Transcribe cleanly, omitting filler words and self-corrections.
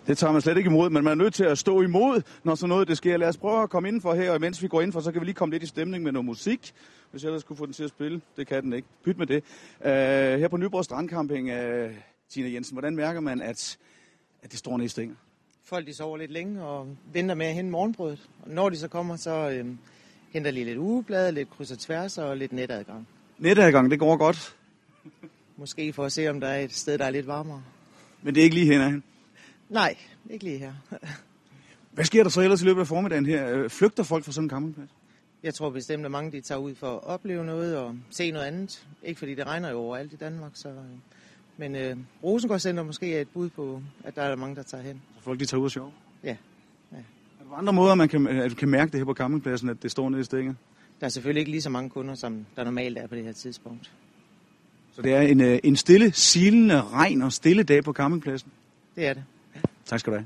Det tager man slet ikke imod, men man er nødt til at stå imod, når sådan noget det sker. Lad os prøve at komme indenfor her, og mens vi går indenfor, så kan vi lige komme lidt i stemning med noget musik. Hvis jeg ellers skulle få den til at spille. Det kan den ikke. Pyt med det. Her på Nyborg Strandcamping, Tina Jensen, hvordan mærker man, at det står ned i stænger? Folk de sover lidt længe og venter med at hente morgenbrødet. Og når de så kommer, så henter de lidt ugeblade, lidt kryds og tværs og lidt netadgang. Netadgang, det går godt. Måske for at se, om der er et sted, der er lidt varmere. Men det er ikke lige herhen? Nej, ikke lige her. Hvad sker der så ellers i løbet af formiddagen her? Flygter folk fra sådan en campingplads? Jeg tror bestemt, at mange de tager ud for at opleve noget og se noget andet. Ikke fordi det regner jo overalt i Danmark, så... Men Rosengård Center måske er et bud på, at der er mange, der tager hen. Så folk de tager ud og sjove? Ja. Er der andre måder, man kan mærke det her på campingpladsen, at det står nede i stænger? Der er selvfølgelig ikke lige så mange kunder, som der normalt er på det her tidspunkt. Så det er en stille, silende regn og stille dag på campingpladsen? Det er det. Tak skal du have.